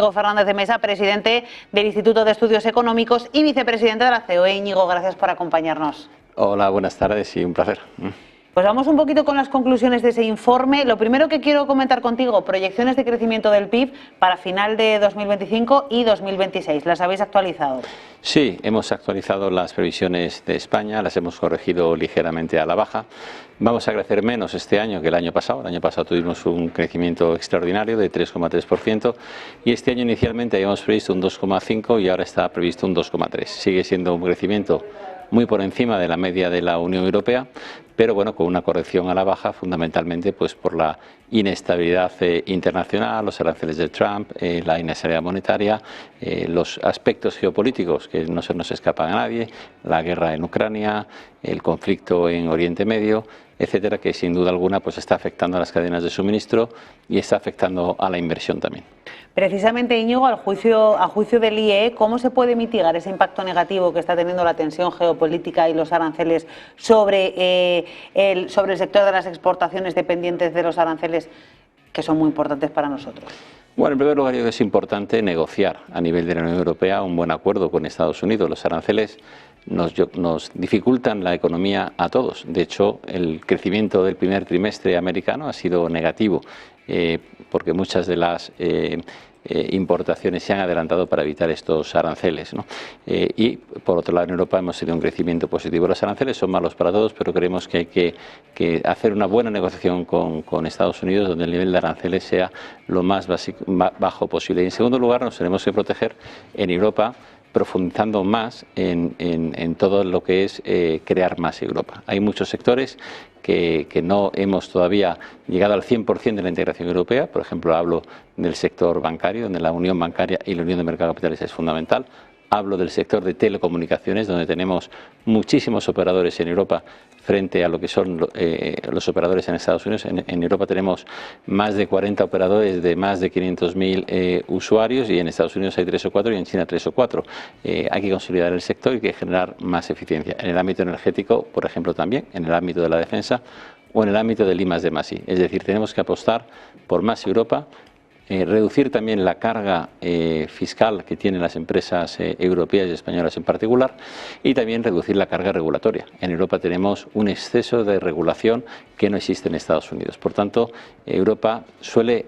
Íñigo Fernández de Mesa, presidente del Instituto de Estudios Económicos y vicepresidente de la COE. Íñigo, gracias por acompañarnos. Hola, buenas tardes y un placer. Pues vamos un poquito con las conclusiones de ese informe. Lo primero que quiero comentar contigo, proyecciones de crecimiento del PIB para final de 2025 y 2026. ¿Las habéis actualizado? Sí, hemos actualizado las previsiones de España, las hemos corregido ligeramente a la baja. Vamos a crecer menos este año que el año pasado. El año pasado tuvimos un crecimiento extraordinario de 3,3% y este año inicialmente habíamos previsto un 2,5% y ahora está previsto un 2,3%. Sigue siendo un crecimiento muy por encima de la media de la Unión Europea, pero bueno, con una corrección a la baja fundamentalmente pues por la inestabilidad internacional, los aranceles de Trump, la inestabilidad monetaria, los aspectos geopolíticos que no se nos escapan a nadie, la guerra en Ucrania, el conflicto en Oriente Medio, etcétera, que sin duda alguna pues está afectando a las cadenas de suministro y está afectando a la inversión también. Precisamente, Íñigo, a juicio del IEE, ¿cómo se puede mitigar ese impacto negativo que está teniendo la tensión geopolítica y los aranceles sobre el sector de las exportaciones dependientes de los aranceles, que son muy importantes para nosotros? Bueno, en primer lugar, yo creo que es importante negociar a nivel de la Unión Europea un buen acuerdo con Estados Unidos. Los aranceles nos dificultan la economía a todos. De hecho, el crecimiento del primer trimestre americano ha sido negativo porque muchas de las importaciones se han adelantado para evitar estos aranceles, ¿no? Y por otro lado en Europa hemos tenido un crecimiento positivo. Los aranceles son malos para todos, pero creemos que hay que hacer una buena negociación con Estados Unidos donde el nivel de aranceles sea lo más bajo posible. Y en segundo lugar nos tenemos que proteger en Europa profundizando más en todo lo que es crear más Europa. Hay muchos sectores que no hemos todavía llegado al 100% de la integración europea. Por ejemplo, hablo del sector bancario, donde la unión bancaria y la unión de mercado de capitales es fundamental. Hablo del sector de telecomunicaciones, donde tenemos muchísimos operadores en Europa frente a lo que son los operadores en Estados Unidos. En Europa tenemos más de 40 operadores de más de 500.000 usuarios y en Estados Unidos hay 3 o 4 y en China 3 o 4. Hay que consolidar el sector y hay que generar más eficiencia. En el ámbito energético, por ejemplo, también, en el ámbito de la defensa o en el ámbito del I+D+I. Es decir, tenemos que apostar por más Europa, reducir también la carga fiscal que tienen las empresas europeas y españolas en particular y también reducir la carga regulatoria. En Europa tenemos un exceso de regulación que no existe en Estados Unidos. Por tanto, Europa suele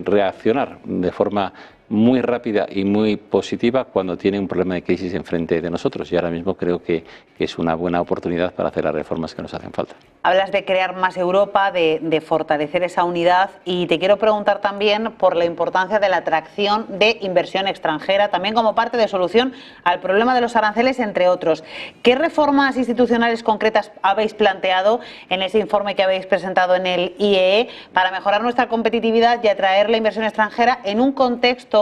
reaccionar de forma muy rápida y muy positiva cuando tiene un problema de crisis enfrente de nosotros y ahora mismo creo que es una buena oportunidad para hacer las reformas que nos hacen falta. Hablas de crear más Europa, de fortalecer esa unidad y te quiero preguntar también por la importancia de la atracción de inversión extranjera, también como parte de solución al problema de los aranceles, entre otros. ¿Qué reformas institucionales concretas habéis planteado en ese informe que habéis presentado en el IEE para mejorar nuestra competitividad y atraer la inversión extranjera en un contexto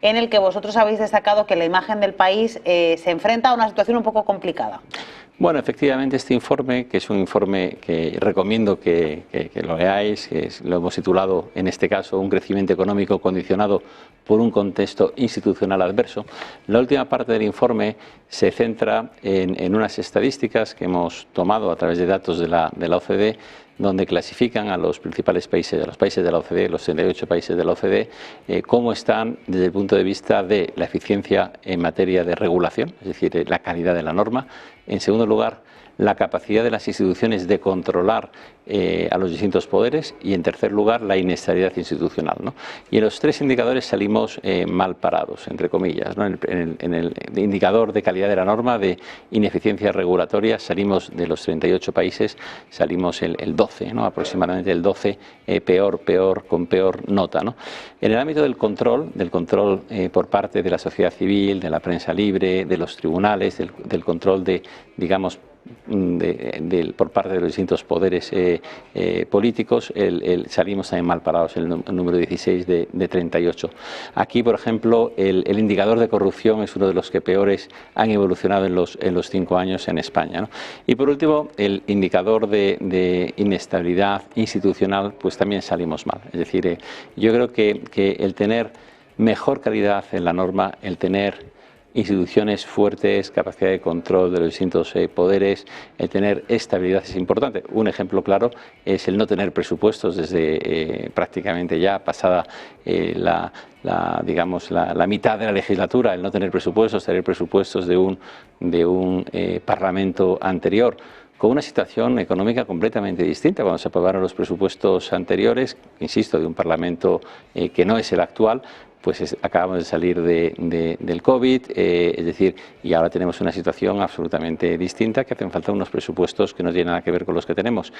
en el que vosotros habéis destacado que la imagen del país se enfrenta a una situación un poco complicada? Bueno, efectivamente este informe, que es un informe que recomiendo que lo leáis, lo hemos titulado en este caso un crecimiento económico condicionado por un contexto institucional adverso. La última parte del informe se centra en unas estadísticas que hemos tomado a través de datos de la OCDE, donde clasifican a los principales países, a los países de la OCDE, los 78 países de la OCDE, cómo están desde el punto de vista de la eficiencia en materia de regulación, es decir, la calidad de la norma. En segundo lugar, la capacidad de las instituciones de controlar a los distintos poderes y, en tercer lugar, la inestabilidad institucional, ¿no? Y en los tres indicadores salimos mal parados, entre comillas, ¿no? En el indicador de calidad de la norma, de ineficiencia regulatoria, salimos de los 38 países, salimos el 12, ¿no? Aproximadamente el 12 con peor nota, ¿no? En el ámbito del control por parte de la sociedad civil, de la prensa libre, de los tribunales, del control de, digamos, por parte de los distintos poderes políticos, salimos también mal parados, el número 16 de 38. Aquí, por ejemplo, el indicador de corrupción es uno de los que peores han evolucionado en los 5 años en España, ¿no? Y por último, el indicador de inestabilidad institucional, pues también salimos mal. Es decir, yo creo que el tener mejor calidad en la norma, el tener instituciones fuertes, capacidad de control de los distintos poderes, el tener estabilidad es importante. Un ejemplo claro es el no tener presupuestos desde prácticamente ya pasada digamos la mitad de la legislatura, el no tener presupuestos de un parlamento anterior, con una situación económica completamente distinta. Cuando se aprobaron los presupuestos anteriores, insisto, de un parlamento que no es el actual, pues acabamos de salir del COVID, es decir, y ahora tenemos una situación absolutamente distinta, que hacen falta unos presupuestos que no tienen nada que ver con los que tenemos.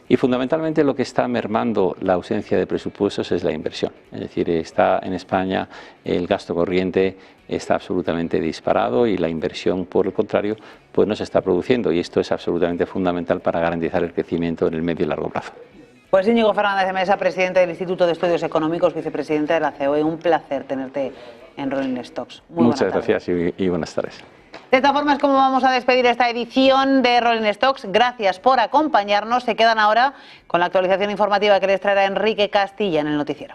Y fundamentalmente lo que está mermando la ausencia de presupuestos es la inversión. Es decir, está en España el gasto corriente está absolutamente disparado y la inversión, por el contrario, pues no se está produciendo, y esto es absolutamente fundamental para garantizar el crecimiento en el medio y largo plazo. Pues Íñigo Fernández de Mesa, presidente del Instituto de Estudios Económicos, vicepresidente de la COE. Un placer tenerte en Rolling Stocks. Muchas gracias y buenas tardes. De esta forma es como vamos a despedir esta edición de Rolling Stocks. Gracias por acompañarnos. Se quedan ahora con la actualización informativa que les traerá Enrique Castilla en el noticiero.